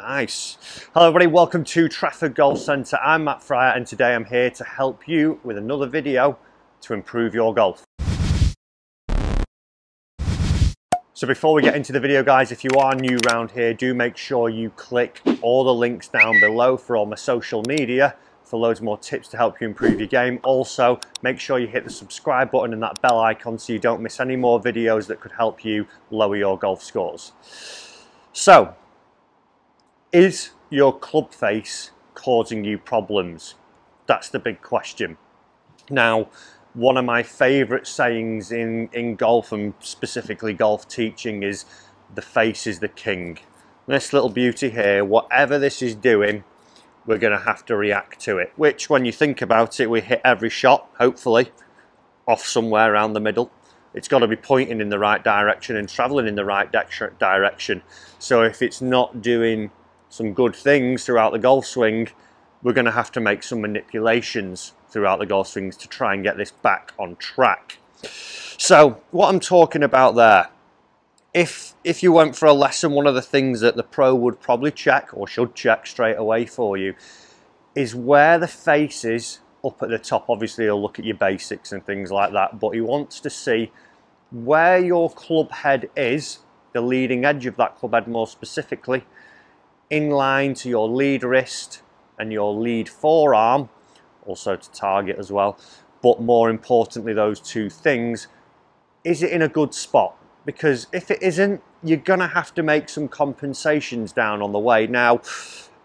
Nice. Hello everybody, welcome to Trafford Golf Centre. I'm Matt Fryer and today I'm here to help you with another video to improve your golf. So before we get into the video guys, if you are new around here, do make sure you click all the links down below for all my social media for loads more tips to help you improve your game. Also, make sure you hit the subscribe button and that bell icon so you don't miss any more videos that could help you lower your golf scores. So, is your club face causing you problems? That's the big question. Now, one of my favourite sayings in golf, and specifically golf teaching, is the face is the king. This little beauty here, whatever this is doing, we're going to have to react to it. Which, when you think about it, we hit every shot, hopefully, off somewhere around the middle. It's got to be pointing in the right direction and travelling in the right direction. So if it's not doing some good things throughout the golf swing, we're going to have to make some manipulations throughout the golf swings to try and get this back on track. So what I'm talking about there, if you went for a lesson, one of the things that the pro would probably check, or should check straight away for you, is where the face is up at the top. Obviously he'll look at your basics and things like that, but he wants to see where your club head is, the leading edge of that club head more specifically, in line to your lead wrist and your lead forearm, also to target as well, but more importantly those two things, is it in a good spot? Because if it isn't, you're gonna have to make some compensations down on the way. Now,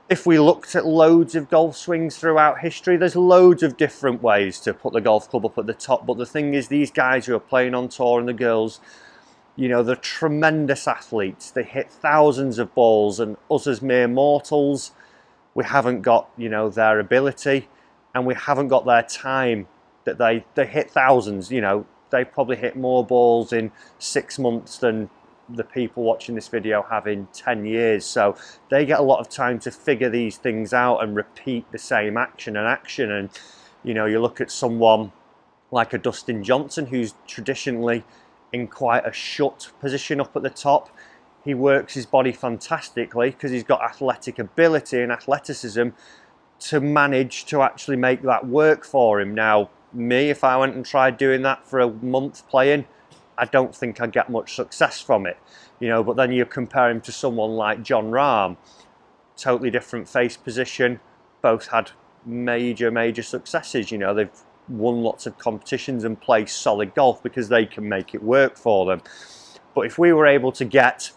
if we looked at loads of golf swings throughout history, there's loads of different ways to put the golf club up at the top, but the thing is, these guys who are playing on tour and the girls, you know, they're tremendous athletes. They hit thousands of balls, and us as mere mortals, we haven't got, you know, their ability, and we haven't got their time that they hit thousands. You know, they probably hit more balls in 6 months than the people watching this video have in 10 years. So they get a lot of time to figure these things out and repeat the same action. And, you know, you look at someone like a Dustin Johnson, who's traditionally in quite a shut position up at the top. He works his body fantastically because he's got athletic ability and athleticism to manage to actually make that work for him. Now, me, if I went and tried doing that for a month playing, I don't think I'd get much success from it. You know, but then you compare him to someone like Jon Rahm, totally different face position, both had major successes. You know, they've won lots of competitions and play solid golf because they can make it work for them. But if we were able to get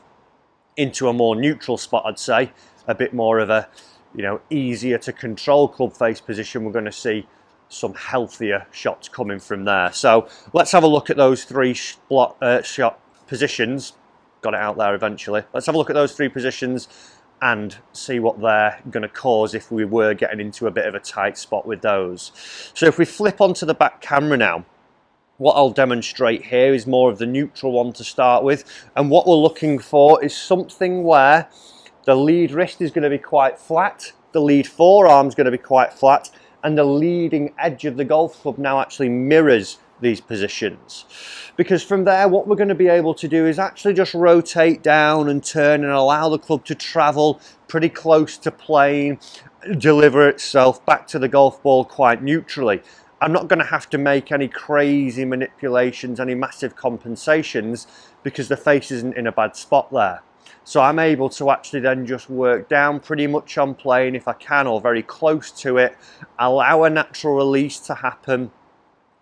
into a more neutral spot, I'd say, a bit more of a, you know, easier to control club face position, we're going to see some healthier shots coming from there. So let's have a look at those three shot positions. Got it out there eventually. Let's have a look at those three positions and see what they're going to cause if we were getting into a bit of a tight spot with those. So if we flip onto the back camera now, what I'll demonstrate here is more of the neutral one to start with, and what we're looking for is something where the lead wrist is going to be quite flat, the lead forearm is going to be quite flat, and the leading edge of the golf club now actually mirrors these positions. Because from there, what we're going to be able to do is actually just rotate down and turn and allow the club to travel pretty close to plane, deliver itself back to the golf ball quite neutrally. I'm not going to have to make any crazy manipulations, any massive compensations, because the face isn't in a bad spot there. So I'm able to actually then just work down pretty much on plane if I can, or very close to it, allow a natural release to happen,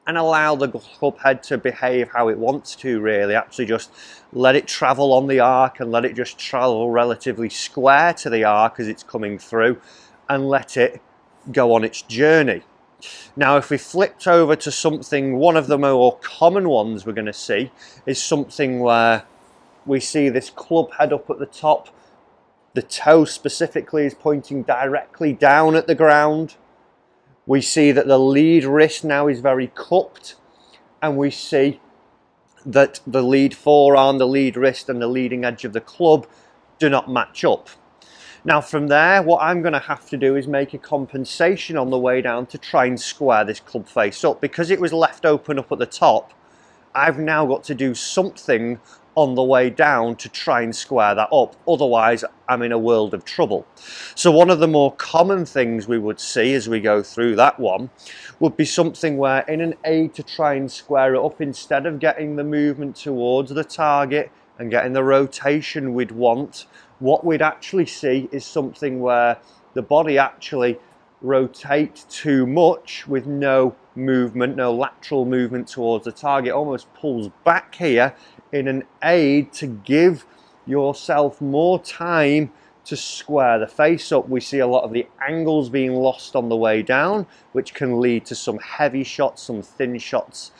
and allow the club head to behave how it wants to, really. Actually just let it travel on the arc and let it just travel relatively square to the arc as it's coming through, and let it go on its journey. Now, if we flipped over to something, one of the more common ones we're going to see is something where we see this club head up at the top, the toe specifically is pointing directly down at the ground. We see that the lead wrist now is very cupped, and we see that the lead forearm, the lead wrist and the leading edge of the club do not match up. Now from there, what I'm going to have to do is make a compensation on the way down to try and square this club face up. Because it was left open up at the top, I've now got to do something on the way down to try and square that up. Otherwise, I'm in a world of trouble. So one of the more common things we would see as we go through that one would be something where in an aid to try and square it up, instead of getting the movement towards the target and getting the rotation we'd want, what we'd actually see is something where the body actually rotates too much with no movement, no lateral movement towards the target, almost pulls back here in an aid to give yourself more time to square the face up. We see a lot of the angles being lost on the way down, which can lead to some heavy shots, some thin shots,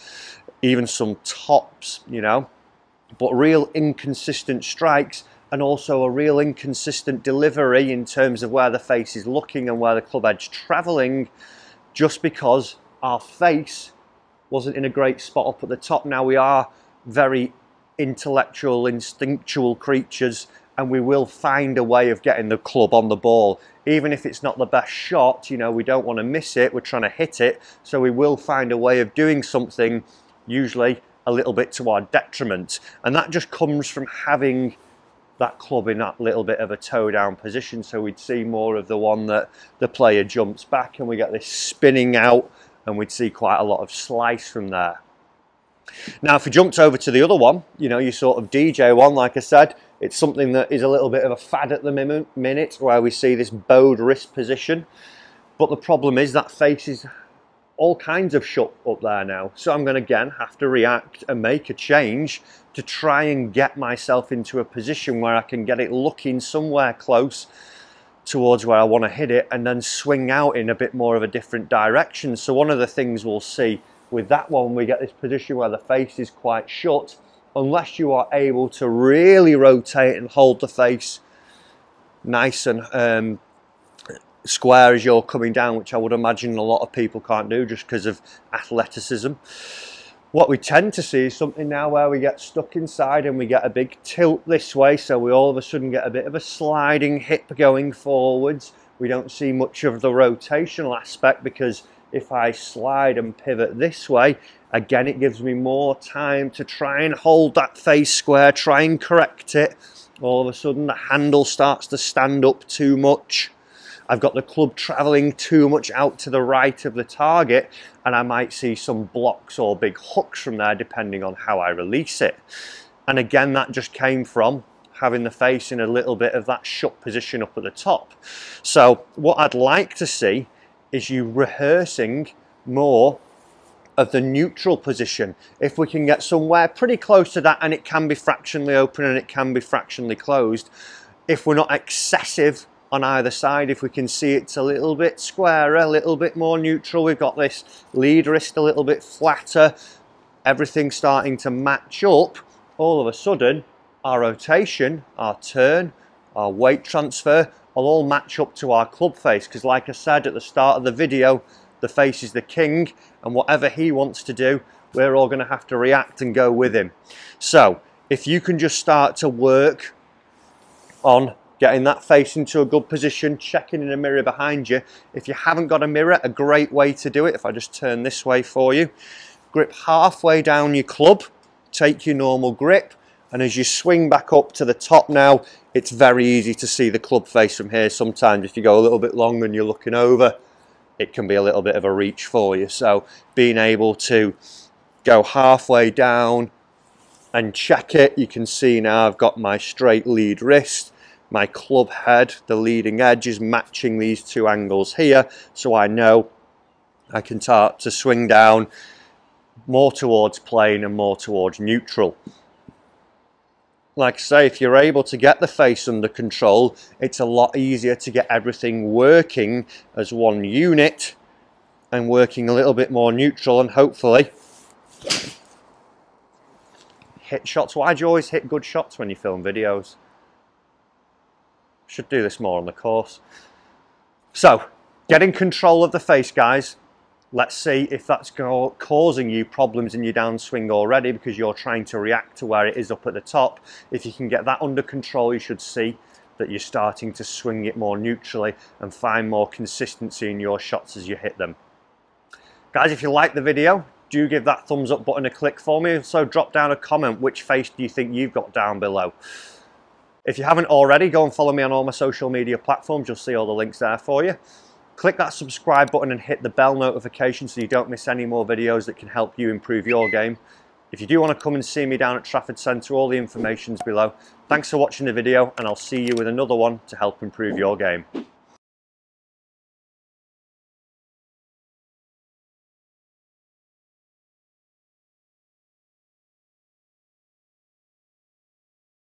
even some tops, you know, but real inconsistent strikes, and also a real inconsistent delivery in terms of where the face is looking and where the club edge travelling, just because our face wasn't in a great spot up at the top. Now, we are very intellectual, instinctual creatures, and we will find a way of getting the club on the ball. Even if it's not the best shot, you know, we don't want to miss it, we're trying to hit it, so we will find a way of doing something, usually a little bit to our detriment. And that just comes from having that club in that little bit of a toe down position. So we'd see more of the one that the player jumps back and we get this spinning out, and we'd see quite a lot of slice from there. Now, if we jumped over to the other one, you know, your sort of DJ one, like I said, it's something that is a little bit of a fad at the minute, where we see this bowed wrist position. But the problem is that face is all kinds of shut up there now. So I'm going to again have to react and make a change to try and get myself into a position where I can get it looking somewhere close towards where I want to hit it, and then swing out in a bit more of a different direction. So one of the things we'll see with that one, we get this position where the face is quite shut, unless you are able to really rotate and hold the face nice and square as you're coming down, which I would imagine a lot of people can't do just because of athleticism. What we tend to see is something now where we get stuck inside and we get a big tilt this way, so we all of a sudden get a bit of a sliding hip going forwards. We don't see much of the rotational aspect, because if I slide and pivot this way, again, it gives me more time to try and hold that face square, try and correct it. All of a sudden the handle starts to stand up too much. I've got the club travelling too much out to the right of the target, and I might see some blocks or big hooks from there depending on how I release it. And again, that just came from having the face in a little bit of that shut position up at the top. So what I'd like to see is you rehearsing more of the neutral position. If we can get somewhere pretty close to that, and it can be fractionally open and it can be fractionally closed, if we're not excessive on either side, if we can see it's a little bit squarer, a little bit more neutral, we've got this lead wrist a little bit flatter, everything starting to match up, all of a sudden our rotation, our turn, our weight transfer will all match up to our club face, because like I said at the start of the video, the face is the king, and whatever he wants to do, we're all going to have to react and go with him. So if you can just start to work on getting that face into a good position, checking in a mirror behind you. If you haven't got a mirror, a great way to do it, if I just turn this way for you, grip halfway down your club, take your normal grip, and as you swing back up to the top now, it's very easy to see the club face from here. Sometimes if you go a little bit long and you're looking over, it can be a little bit of a reach for you. So being able to go halfway down and check it, you can see now I've got my straight lead wrist, my club head, the leading edge is matching these two angles here, so I know I can start to swing down more towards plane and more towards neutral. Like I say, if you're able to get the face under control, it's a lot easier to get everything working as one unit and working a little bit more neutral, and hopefully hit shots. Why do you always hit good shots when you film videos? Should do this more on the course. So, getting control of the face, guys. Let's see if that's causing you problems in your downswing already, because you're trying to react to where it is up at the top. If you can get that under control, you should see that you're starting to swing it more neutrally and find more consistency in your shots as you hit them. Guys, if you like the video, do give that thumbs up button a click for me. So drop down a comment, which face do you think you've got down below. If you haven't already, go and follow me on all my social media platforms. You'll see all the links there for you. Click that subscribe button and hit the bell notification so you don't miss any more videos that can help you improve your game. If you do want to come and see me down at Trafford Centre, all the information's below. Thanks for watching the video, and I'll see you with another one to help improve your game.